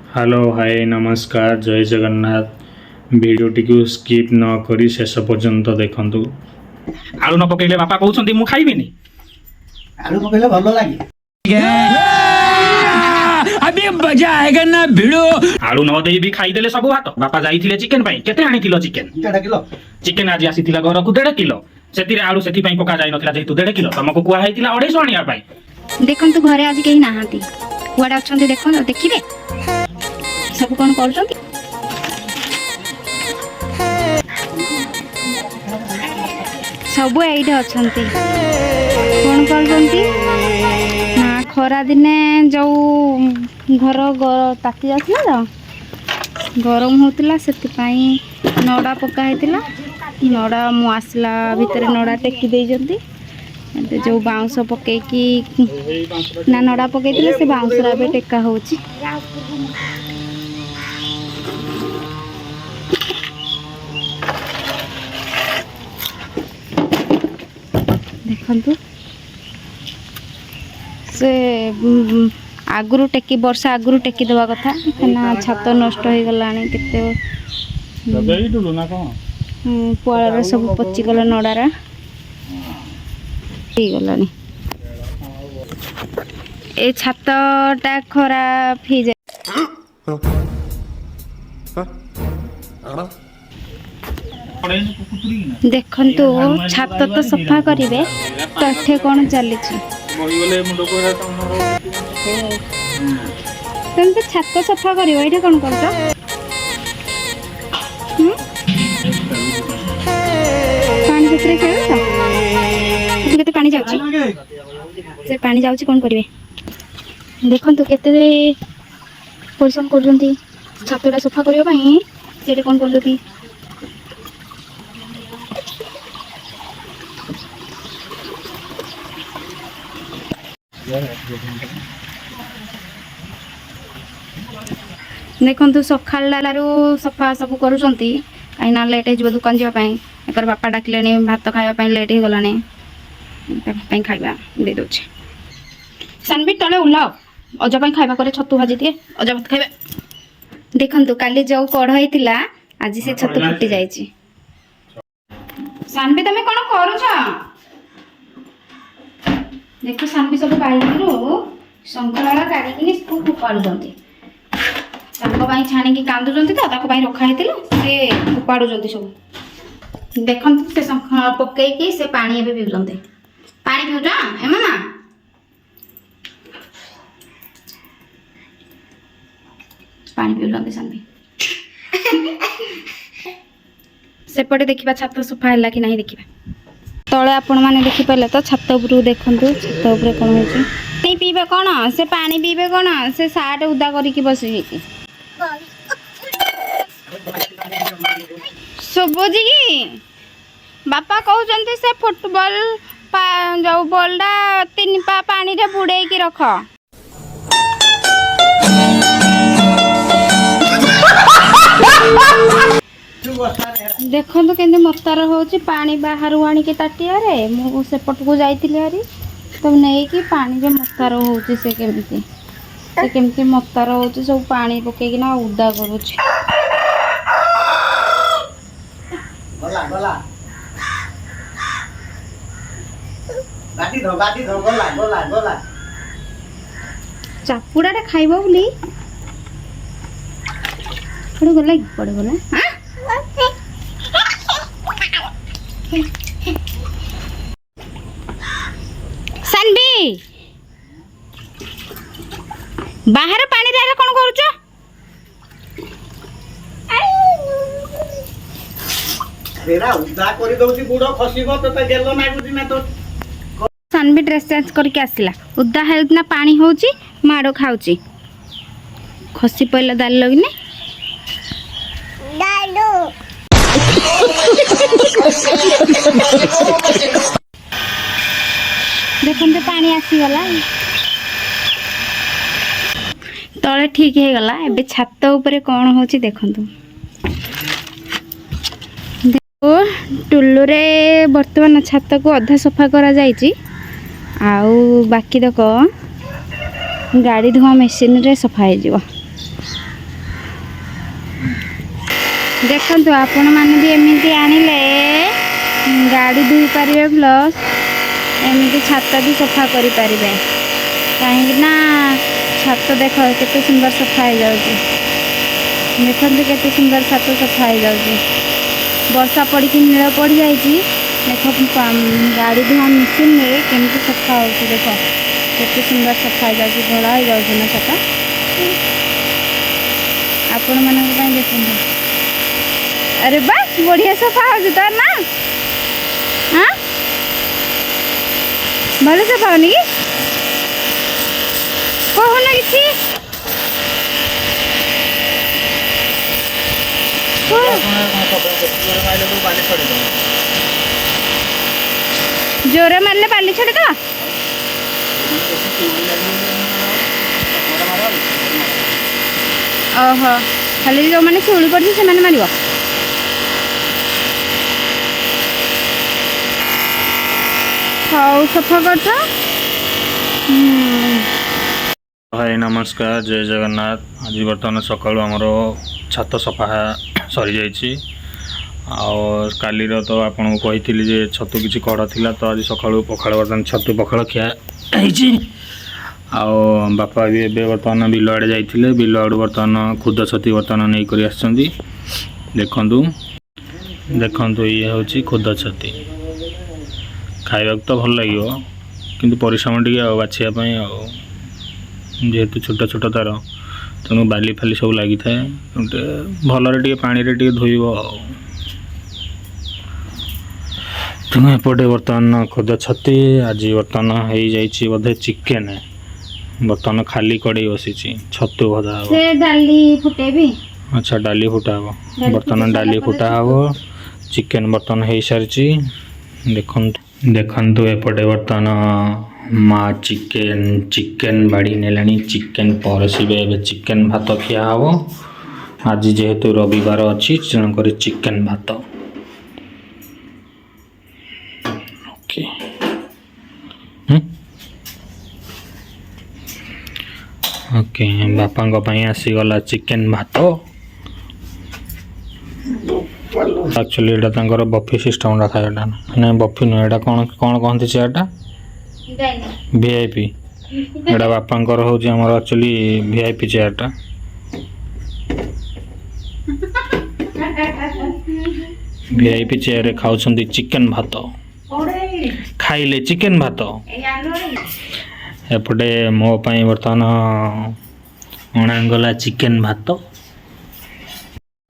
Hello hi नमस्कार जय जगन्नाथ भिडियोटी को स्किप न करी शेष पर्यंत देखंतु। आलू न पकेइले बापा कहउछंती मु खाइबिनी। आलू पकेइले भलो लागे अभी मजा आएगा ना भिड़ो। आलू न देई भी खाई देले सब भात। बापा जाईथिले चिकन पई केते आनी किलो चिकन 1.5 किलो चिकन आज आसीथिला घर को 1.5 किलो सेतिरे आलू सेति पई पका जाई नथिला जेतु 1.5 किलो तमको कुआ हैतिला 250 आनिया पई। देखंतु घरे आज केही नाहांती कुआडा अछंती देखन देखिबे सब कोन करछंती। सब एइठे अछंती कोन करछंती ना खरा दिने जो घर ताती जाथिला गरम होतिला सेति पई नडा पका हैतिला। नडा मु आसला भितरे नडा टेकी देई जंती जो बाउंस पके कि ना नडा पके से बाउंस रे टेका होची। देखंतु से आगुरु टेकी वर्षा आगुरु टेकी देवा कथा ना छात नष्ट हो गलानी केते पुआल सब पची गला नडारा गलानी ए छातटा खराब हो जाए। देखंतु छात तो सफा करिवे तो एठे कोन चली तुम तो छात सफा करिवो एठे कोन करछो पानी भितरे खेलछो केते पानी जाउची से पानी जाउची कोन करिवे। देखंतु केते परिश्रम करजंती छातटा सफा करियो पई सेटे कोन करजंती। देखंतु सखाळारू सफा सब करूछंती काई ना लेट हो दुकान जीवा पई एकर बापा डाकलेनी भात खाଇବା पई लेट हो गलानी पई खाଇବା दे दोछ। सानबी तले उलाओ अजा पई खाଇବା करे छतु भाजी दिए अजा भात खाइबे। देखंतु काली जो कढ़ई थिला आज से छतु फुटी जाईची। सानबी तमे कोन करूछ देखो सानबी सब बाइकरू संकराला काढी कि स्कूल उपाडु जंती ताको बाई छाणी की कांदु जंती तो ताको बाई रखा हेतिला से उपाडु जंती सब। देखंतु से संखा पक्के की से पानी एबे पिउ जंती पानी पिउ जा ए मामा पानी पिउ जंती सानबी। सेपटे देखिबा छात सफा हैला कि नहीं देखिबा तले आपण माने देखि पले तो छात उपरु देखंतु छात उपरे कोन होची पानी पीबे कोन से पानी पीबे कोन से साट उदा करी कि बसी हेती सुबुजी की बापा कहउचंती से फुटबॉल जो बॉलडा 3 पा पानी रे बुड़े की रख। देखो केंदे मतार होची पानी बाहर आनी के ताटिया रे मु सेपट को जाइतिले हरी तब नहीं कि पानी जे मतार होची से केमती मतार होची सब पानी पके कि ना उदा करूची। गला गला बाटी धो गला गला गला चापुड़ा रे खाइबो बोली पड़ गला हां सानबी बाहर पानी रे कोन करूछ तेरा उदा करी दउची गुडो खसीबो तो गेलो ना गुजी ना तो। सानबी ड्रेस चेंज करके आसला उदा हेउतना पानी होची माडो खाउची खसी पइला दाल लगिने दालू देखते पानी आसीगला तले ठीक है गला एबे छात ऊपर कौन होची देखंतु देखो टुल्लू रे वर्तमान छात को अधा सफा करा जाईची आउ बाकी तक गाड़ी धुआ मेसीन रे सफा हो ଦେଖନ୍ତୁ ଆପଣମାନେ ବି ଏମିତି ଆଣିଲେ ଗାଡ଼ି ଧୋଇ ପାରିବେ ପ୍ଲସ୍ ଏମିତି ଛାତ ବି ସଫା କରିପାରିବେ। କାହିଁକି ନା ଛାତ ଦେଖ କେତେ ସୁନ୍ଦର ସଫା ହେଇଯାଉଛି। ଦେଖନ୍ତୁ କେତେ ସୁନ୍ଦର ଛାତ ସଫା ହେଇଯାଉଛି। ବର୍ଷା ପଡ଼ିକି ନୀଳ ପଡ଼ିଯାଇଛି। ଦେଖ ଗାଡ଼ି ଧୁଆ ମେସିନ୍ରେ କେମିତି ସଫା ହେଉଛି। ଦେଖ କେତେ ସୁନ୍ଦର ସଫା ହେଇଯାଉଛି, ଧଳା ହେଇଯାଉଛି ନା ଛାତ। ଆପଣମାନଙ୍କ ପାଇଁ ଦେଖନ୍ତୁ। अरे बस बढ़िया सफा हो तार ना। हाँ भले सफा होनी कि कहना किसी जोरे मारले बाली छड़े तो ओहो खाली जो मैंने शुड़ी पड़ी से मैंने मारिबो। हाउ सफा करता। हाय नमस्कार जय जगन्नाथ। आज बर्तमान सकाळु आमर छात सफा सरी जाइए। कालीर तो आपन को कही जे छतु किसी कड़ थिला तो आज सकाळु पखाळ बर्तमान छतु पखाळ खिया बापा भी एबे बर्तमान बिल आड़े जाइए। बिल आड़ू बर्तमान खुद छती बर्तमान नहीं करी आछंदी। देखंतु देखंतु ये होची खुद छती खाइबा तो भल लगे किंतु परिश्रम टे बाछापी जेहेतु छोट छोट तार तेणु बाली फाली सब लगी थाए भलरे टे पानी रे टे धोइब। तेणु एपटे बर्तमान खुद छती आज बर्तमान हो जाइए बोधे चिकेन बर्तमान खाली कड़े बसी छतु भजा हम। अच्छा डाली फुटा हम बर्तमान डाली फुटा हम चिकेन बर्तमान हो सारी। देखंतु एपटे बर्तमान माँ चिकेन चिकेन बाड़ी नेलानी चिकेन परसिबे चिकेन भात खिया हम। आज जेहेतु रविवार अच्छी तेणुक चिकेन भात ओके। ओके बापा आसीगला चिकेन भात। एक्चुअली एटा तांकर बफे सिस्टम रखा एटा ना बफे नुह एटा कौन कौन कहते से एटा वीआईपी एटा बापांकर होची हमर एक्चुअली वीआईपी चेयरटा। वीआईपी चेयर रे खाउछंती चिकेन भात खाइले चिकेन भात। एपटे मो पाई बर्तमान अणागला चिकेन भात।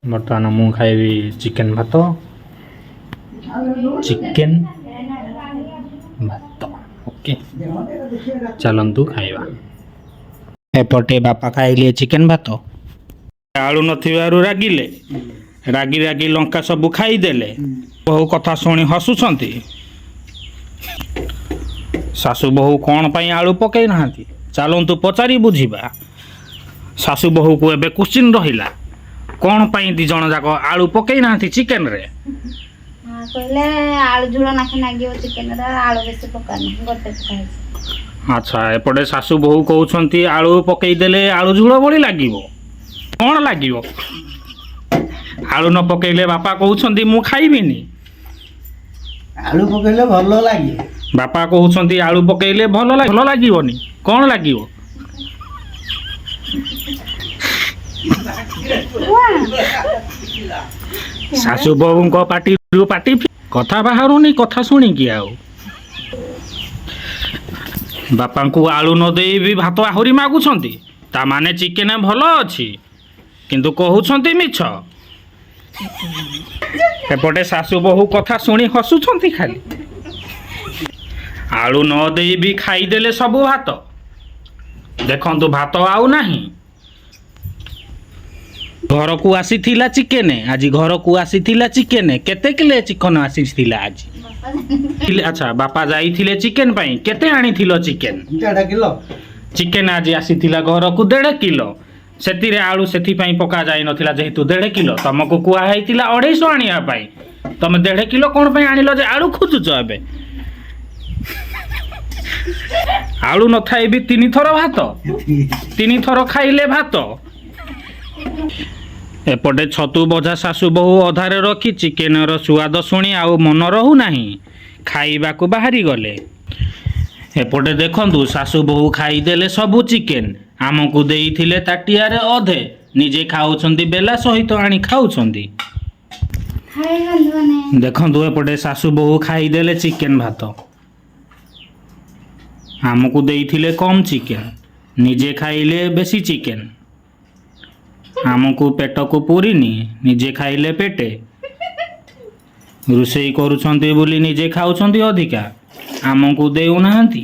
बर्तमान मु खाइबी चिकेन भात चिकेन भात ओके चलतु खाइबा। एपटे बापा खाइले चिकेन भात आलू नथिबारु रागिले रागी रागी लंका सबू खाईदेले बहु कथा शुणी हसुछंती। सासु बहु कौन पाई आलू पकई नाहांती चलतु पचारि बुझिबा। सासु बहु को एबे क्वेश्चन रहिला कौन पाई दी जण जाक आलू पकई नाहांती चिकेन रे। कहले आलू झुळ नाखि नागियो चिकेन रे आलू बेसी पकानी गोटे पकाई। अच्छा एपटे सासु बहु कहउछंती आलू पकई देले आलू झुळ बळी लागिवो कौन लागिवो। आलू न पकईले बापा कहउछंती मु खाइबिनी। आलू पकेइले भल लागे बापा कहउछंती आलू पकईले भल लागिवनी कौन लागिवो। सासु बहु पाटी पाटी कथा बाहरुनी कथा शुणी कि आउ बापा को आलू न दे भी भात आहुरी मागुछंती ता माने चिकेन भल अछि किंतु कहउछंती मिछ। एपटे सासु बहु कथा शुणी हसुछंती खाली आलू न दे भी खाईदेले सबू भात। देखंतु भात आउ नाही घर को आसीथिला चिकेन आज घर को आसीथिला चिकेन केते किले चिकन आसीथिला आज। अच्छा बापा जाइथिले चिकेन पई केते आनीथिलो चिकेन 1.5 किलो चिकेन आज आसीथिला घर को 1.5 किलो सेति रे आलू सेति पई पका जाई नथिला जेहेतु 1.5 किलो तमको कुआ हैतिला 250 आनिया पई तमे 1.5 किलो कोन पई आनिलो जे आलू खोजुचो एबे। आलू न थाई भी 3 थर भात 3 थर खाइले भात। ଏପଟେ ଛତୁ ଭଜା ଶାଶୁ ବୋହୂ ଅଧାରେ ରଖି ଚିକେନର ସୁଆଦ ଶୁଣି ଆଉ ମନ ରହୁନାହିଁ, ଖାଇବାକୁ ବାହାରି ଗଲେ। ଏପଟେ ଦେଖନ୍ତୁ ଶାଶୁ ବୋହୂ ଖାଇଦେଲେ ସବୁ ଚିକେନ, ଆମକୁ ଦେଇଥିଲେ ତାଟିଆରେ ଅଧେ, ନିଜେ ଖାଉଛନ୍ତି ବେଲା ସହିତ ଆଣି ଖାଉଛନ୍ତି। ହାଏ ବନ୍ଧୁମାନେ, ଦେଖନ୍ତୁ ଏପଟେ ଶାଶୁ ବୋହୂ ଖାଇଦେଲେ ଚିକେନ ଭାତ, ଆମକୁ ଦେଇଥିଲେ କମ୍ ଚିକେନ, ନିଜେ ଖାଇଲେ ବେଶୀ ଚିକେନ। ଆମକୁ ପେଟକୁ ପୁରିନି, ନିଜେ ଖାଇଲେ ପେଟେ। ରୋଷେଇ କରୁଛନ୍ତି ବୋଲି ନିଜେ ଖାଉଛନ୍ତି ଅଧିକା, ଆମକୁ ଦେଉନାହାନ୍ତି।